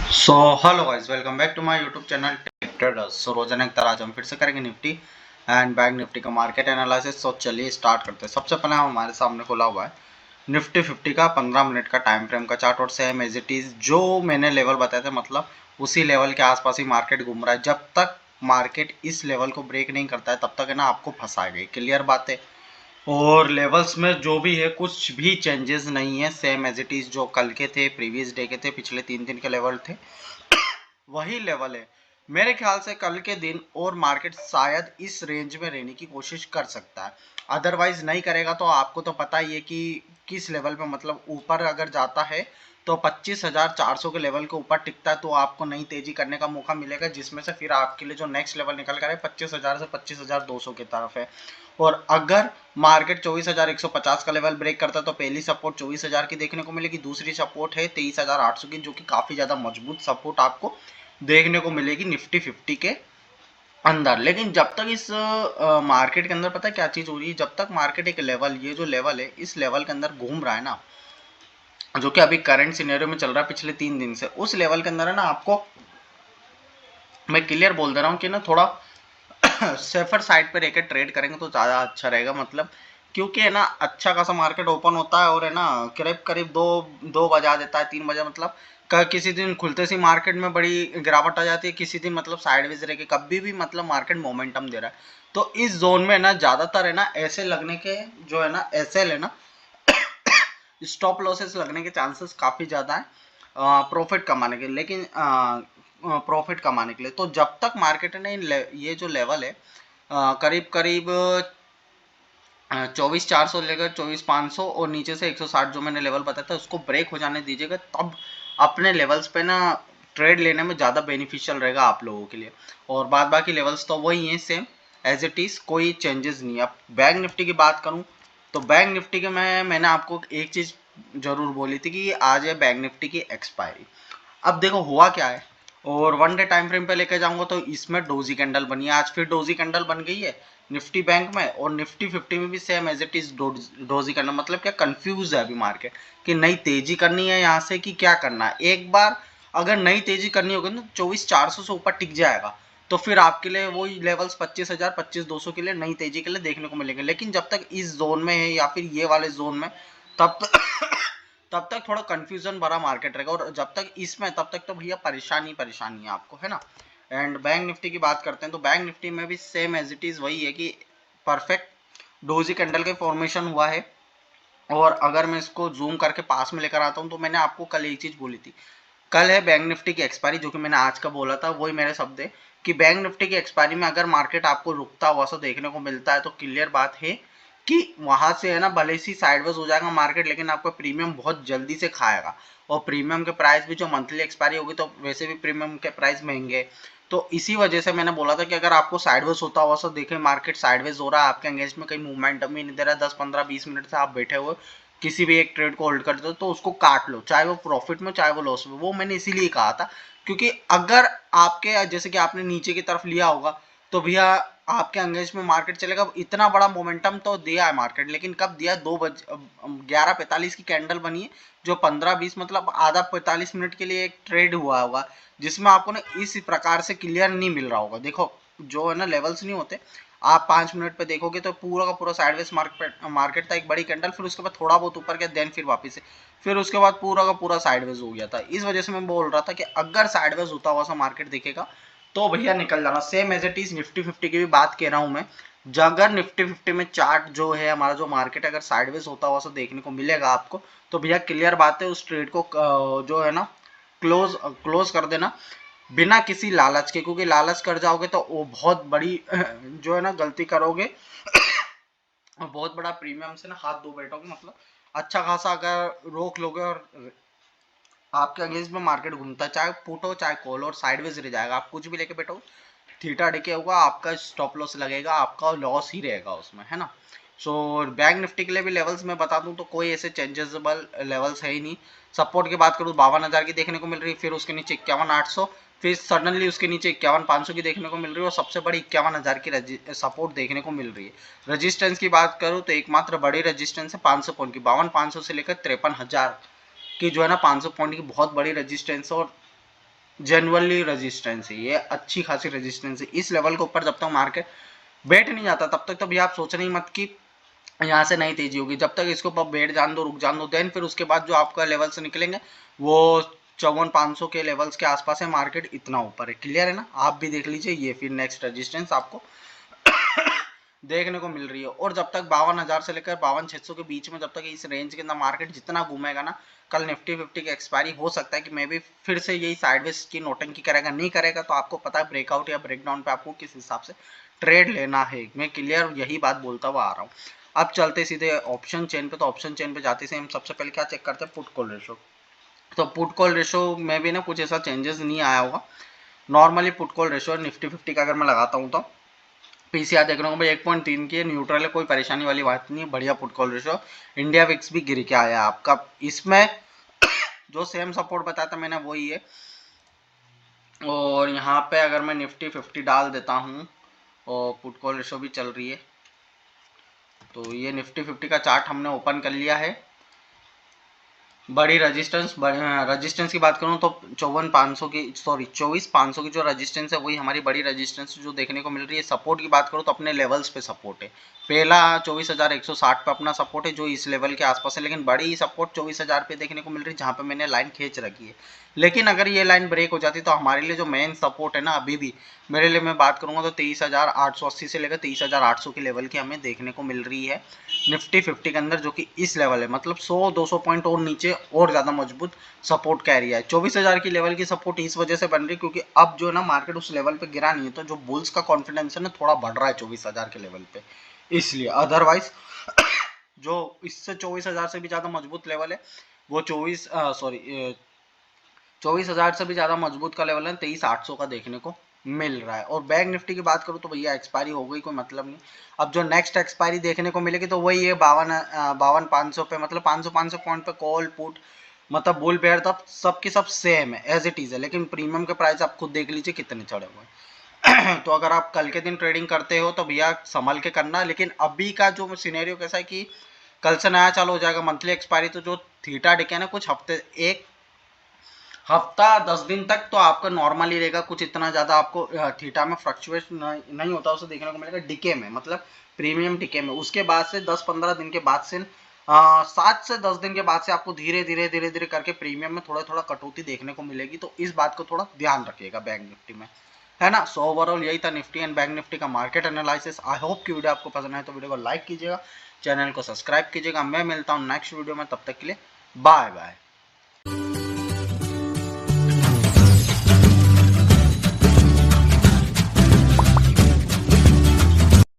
So hello guys, welcome back to my YouTube channel Tech Traders. So रोजाना की तरह आज हम फिर से करेंगे निफ्टी एंड बैंक निफ्टी का मार्केट एनालिसिस। सो चलिए स्टार्ट करते हैं। सबसे पहले हमारे सामने खुला हुआ है निफ्टी 50 का 15 मिनट का टाइम फ्रेम का चार्ट और सेम एज इट इज जो मैंने लेवल बताए थे, मतलब उसी लेवल के आसपास ही मार्केट घूम रहा है। जब तक मार्केट इस लेवल को ब्रेक नहीं करता है तब तक है ना आपको फंसाएगा, क्लियर बात है। और लेवल्स में जो भी है कुछ भी चेंजेस नहीं है, सेम एज इट इज जो कल के थे, प्रीवियस डे के थे, पिछले 3 दिन के लेवल थे, वही लेवल है। मेरे ख्याल से कल के दिन और मार्केट शायद इस रेंज में रहने की कोशिश कर सकता है, अदरवाइज नहीं करेगा। तो आपको तो पता ही है कि किस लेवल पे, मतलब ऊपर अगर जाता है तो 25,400 के लेवल के ऊपर टिकता है तो आपको नई तेजी करने का मौका मिलेगा, जिसमें से फिर आपके लिए जो नेक्स्ट लेवल निकल कर है 25,000 से 25,200 की तरफ है। और अगर मार्केट 24,150 का लेवल ब्रेक करता है तो पहली सपोर्ट 24,000 की देखने को मिलेगी, दूसरी सपोर्ट है 23,800 की, जो कि काफी ज्यादा मजबूत सपोर्ट आपको देखने को मिलेगी निफ्टी 50 के अंदर। लेकिन जब तक इस मार्केट के अंदर पता है क्या चीज हो रही है, जब तक मार्केट एक लेवल, ये जो लेवल है इस लेवल के अंदर घूम रहा है ना, जो कि अभी करंट सिनेरियो में चल रहा है पिछले 3 दिन से, उस लेवल के अंदर है ना, आपको मैं क्लियर बोल दे रहा हूँ कि ना थोड़ा सेफर साइड पे रहकर ट्रेड करेंगे तो ज़्यादा अच्छा रहेगा। मतलब क्योंकि है ना अच्छा खासा मार्केट ओपन होता है और है ना करीब करीब दो दो बजा देता है, 3 बजे, मतलब किसी दिन खुलते सी मार्केट में बड़ी गिरावट आ जाती है, किसी दिन मतलब साइडवेज रह के कभी भी मतलब मार्केट मोमेंटम दे रहा है। तो इस जोन में ना ज़्यादातर है ना ऐसे लगने के, जो है ना ऐसे है ना, स्टॉप लॉसेस लगने के चांसेस काफ़ी ज़्यादा है प्रॉफिट कमाने के, लेकिन प्रॉफिट कमाने के लिए। तो जब तक मार्केट ने ये जो लेवल है करीब करीब 24,400 लेकर 24,500 और नीचे से 160 जो मैंने लेवल बताया था उसको ब्रेक हो जाने दीजिएगा, तब अपने लेवल्स पे ना ट्रेड लेने में ज़्यादा बेनिफिशियल रहेगा आप लोगों के लिए। और बाद बाकी लेवल्स तो वही हैं सेम एज इट इज़, कोई चेंजेस नहीं है। अब बैंक निफ्टी की बात करूँ तो बैंक निफ्टी के मैंने आपको एक चीज़ जरूर बोली थी कि आज है बैंक निफ्टी की एक्सपायरी। अब देखो हुआ क्या है, और वन डे टाइम फ्रेम पे लेके जाऊंगा तो इसमें डोजी कैंडल बनी है, आज फिर डोजी कैंडल बन गई है निफ्टी बैंक में, और निफ्टी 50 में भी same as it is doji candle. मतलब क्या कंफ्यूज है अभी मार्केट कि नई तेजी करनी है यहाँ से कि क्या करना है। एक बार अगर नई तेजी करनी होगी तो 24,400 से ऊपर टिक जाएगा, तो फिर आपके लिए वही लेवल्स 25,000 25,200 के लिए नई तेजी के लिए देखने को मिलेंगे। लेकिन जब तक इस जोन में है या फिर ये वाले जोन में, तब तक तब तक थोड़ा कंफ्यूजन भरा मार्केट रहेगा, और जब तक इसमें तब तक तो भैया परेशानी परेशानी है आपको, है ना। एंड बैंक निफ्टी की बात करते हैं तो बैंक निफ्टी में भी सेम एज इट इज वही है कि परफेक्ट डोजी कैंडल के फॉर्मेशन हुआ है। और अगर मैं इसको जूम करके पास में लेकर आता हूँ तो मैंने आपको कल एक चीज बोली थी, कल है बैंक निफ्टी की एक्सपायरी, जो कि मैंने आज का बोला था वही मेरे शब्द है कि बैंक निफ्टी की एक्सपायरी में अगर मार्केट आपको रुकता हुआ सा देखने को मिलता है तो क्लियर बात है कि वहां से है ना भले ही साइडवेज हो जाएगा मार्केट, लेकिन आपका प्रीमियम बहुत जल्दी से खाएगा। और प्रीमियम के प्राइस भी जो मंथली एक्सपायरी होगी तो वैसे भी प्रीमियम के प्राइस महंगे। तो इसी वजह से मैंने बोला था कि अगर आपको साइडवेज होता हुआ सा देखे, मार्केट साइडवेज हो रहा है, आपके एंगेज में कहीं मूवमेंटम ही नहीं दे रहा है, 10 15 20 मिनट से आप बैठे हुए किसी भी एक ट्रेड को होल्ड करते हो तो उसको काट लो, चाहे वो प्रॉफिट में चाहे वो लॉस में। वो मैंने इसीलिए कहा था क्योंकि अगर आपके जैसे कि आपने नीचे की तरफ लिया होगा तो भैया आपके अंगेज में मार्केट चलेगा। इतना बड़ा मोमेंटम तो दिया है मार्केट, लेकिन कब दिया, 11:45 की कैंडल बनी है, जो 15 20 मतलब आधा 45 मिनट के लिए एक ट्रेड हुआ होगा, जिसमें आपको ना इस प्रकार से क्लियर नहीं मिल रहा होगा। देखो जो है ना लेवल्स नहीं होते, आप 5 मिनट पे देखोगे तो पूरा का पूरा साइडवेज मार्केट था, एक बड़ी कैंडल, फिर उसके बाद थोड़ा बहुत ऊपर गया, देन फिर वापस से, फिर उसके बाद पूरा का पूरा साइडवेज हो गया था। इस वजह से मैं बोल रहा था कि अगर साइडवेज होता हुआ सा मार्केट दिखेगा तो भैया निकल जाना। Same as it is Nifty 50 की भी बात कह रहा हूं मैं, अगर निफ्टी 50 में चार्ट जो है हमारा, जो मार्केट अगर साइडवेज होता हुआ सा देखने को मिलेगा आपको, तो भैया क्लियर बात है उस ट्रेड को जो है ना क्लोज क्लोज कर देना बिना किसी लालच के, क्योंकि लालच कर जाओगे तो वो बहुत बड़ी जो है ना गलती करोगे, और बहुत बड़ा प्रीमियम से ना हाथ धो बैठोगे। मतलब अच्छा खासा अगर रोक लोगे और आपके अगेंस्ट में मार्केट घूमता है, चाहे पुट हो चाहे कॉल, और साइडवेज रह जाएगा, आप कुछ भी लेके बैठो, थीटा डिके होगा, आपका स्टॉप लॉस लगेगा, आपका लॉस ही रहेगा उसमें, है ना। सो बैंक निफ्टी के लिए भी लेवल्स मैं बता दूं तो कोई ऐसे चेंजेबल लेवल्स है ही नहीं। सपोर्ट की बात करूँ 52,000 की देखने को मिल रही है, फिर उसके नीचे 51,800, फिर सडनली उसके नीचे 51,500 की देखने को मिल रही है, और सबसे बड़ी 51,000 की सपोर्ट देखने को मिल रही है। रजिस्टेंस की बात करूँ तो एकमात्र बड़ी रजिस्टेंस है 500 पॉइंट की, 52,500 से लेकर 53,000 की जो है ना 500 पॉइंट की बहुत बड़ी रजिस्टेंस है। और जेन्युइनली रेजिस्टेंस है, ये अच्छी खासी रेजिस्टेंस है। इस लेवल के ऊपर जब तक मार्केट बैठ नहीं जाता तब तक तो भैया आप सोचना ही मत कि यहाँ से नहीं तेजी होगी। जब तक इसके ऊपर बैठ जान दो, रुक जान दो, देन फिर उसके बाद जो आपका लेवल से निकलेंगे वो 54,500 के लेवल्स के आसपास है, मार्केट इतना ऊपर है। क्लियर है ना, आप भी देख लीजिए। ये फिर नेक्स्ट रेजिस्टेंस आपको देखने को मिल रही है। और जब तक 52,000 से लेकर 52,600 के बीच में जब तक इस रेंज के अंदर मार्केट जितना घूमेगा ना, कल निफ्टी 50 की एक्सपायरी हो सकता है कि मैं भी फिर से यही साइडवेज की नोटंकी करेगा। नहीं करेगा तो आपको पता है ब्रेकआउट या ब्रेकडाउन पे आपको किस हिसाब से ट्रेड लेना है। मैं क्लियर यही बात बोलता हुआ आ रहा हूँ। अब चलते सीधे ऑप्शन चेन पे। तो ऑप्शन चेन पे जाते से हम सबसे पहले क्या चेक करते हैं, पुट कॉल रेशो। तो पुट कॉल रेशो में भी ना कुछ ऐसा चेंजेस नहीं आया होगा। Normally put call ratio Nifty 50 का अगर मैं लगाता हूँ तो पीसीआर देख रहा हूँ भाई 1.3 की है, न्यूट्रल है, कोई परेशानी वाली बात नहीं है, बढ़िया put call ratio. India VIX भी गिर के आया आपका। इसमें जो सेम सपोर्ट बताया था मैंने वही है। और यहाँ पे अगर मैं निफ्टी 50 डाल देता हूँ और पुट कॉल रेशो भी चल रही है, तो ये निफ्टी 50 का चार्ट हमने ओपन कर लिया है। बड़ी रेजिस्टेंस की बात करूं तो 54,500 की, सॉरी 24,500 की जो रेजिस्टेंस है वही हमारी बड़ी रेजिस्टेंस जो देखने को मिल रही है। सपोर्ट की बात करूं तो अपने लेवल्स पे सपोर्ट है। पहला 24,160 पे अपना सपोर्ट है जो इस लेवल के आसपास है, लेकिन बड़ी सपोर्ट 24,000 पे देखने को मिल रही है जहां पे मैंने लाइन खींच रखी है। लेकिन अगर ये लाइन ब्रेक हो जाती तो हमारे लिए जो मेन सपोर्ट है ना, अभी भी मेरे लिए मैं बात करूंगा तो 23,880 से लेकर 23,800 के लेवल की हमें देखने को मिल रही है निफ्टी 50 के अंदर, जो कि इस लेवल है। मतलब 100-200 पॉइंट और नीचे और ज्यादा मजबूत सपोर्ट का एरिया है। 24,000 की लेवल की सपोर्ट इस वजह से बन रही है क्योंकि अब जो है ना मार्केट उस लेवल पे गिरा नहीं है, तो जो बुल्स का कॉन्फिडेंस है ना थोड़ा बढ़ रहा है 24,000 के लेवल पे, इसलिए। अदरवाइज जो इससे 24,000 से भी ज्यादा मजबूत लेवल है वो 24,000 से भी ज्यादा मजबूत का लेवल है 23,800 का देखने को मिल रहा है। और बैंक निफ्टी की बात करूं तो भैया एक्सपायरी हो गई, कोई मतलब नहीं। अब जो नेक्स्ट एक्सपायरी देखने को मिलेगी तो वही है 52,500 पे, मतलब 500 पॉइंट पे कॉल पुट, मतलब बुल बेयर तब सबकी सब सेम है, एज इट इज है। लेकिन प्रीमियम के प्राइस आप खुद देख लीजिए कितने चढ़े हुए हैं। तो अगर आप कल के दिन ट्रेडिंग करते हो तो भैया संभल के करना। लेकिन अभी का जो सिनेरियो कैसा है कि कल से नया चालू हो जाएगा मंथली एक्सपायरी, तो जो थीटा डिके ना कुछ हफ्ते, एक हफ्ता 10 दिन तक तो आपका नॉर्मल ही रहेगा। कुछ इतना ज्यादा आपको थीटा में फ्लक्चुएट नहीं होता, उसे देखने को मिलेगा डिके में, मतलब प्रीमियम डिके में। उसके बाद से 10-15 दिन के बाद से 7 से 10 दिन के बाद से आपको धीरे धीरे करके प्रीमियम में थोड़ा थोड़ा कटौती देखने को मिलेगी। तो इस बात को थोड़ा ध्यान रखिएगा बैंक निफ्टी में, है ना। सो ओवरऑल यही था निफ्टी एंड बैंक निफ्टी का मार्केट एनालिसिस। आई होप कि वीडियो आपको पसंद आए तो वीडियो को लाइक कीजिएगा, चैनल को सब्सक्राइब कीजिएगा। मैं मिलता हूँ नेक्स्ट वीडियो में, तब तक के लिए बाय बाय।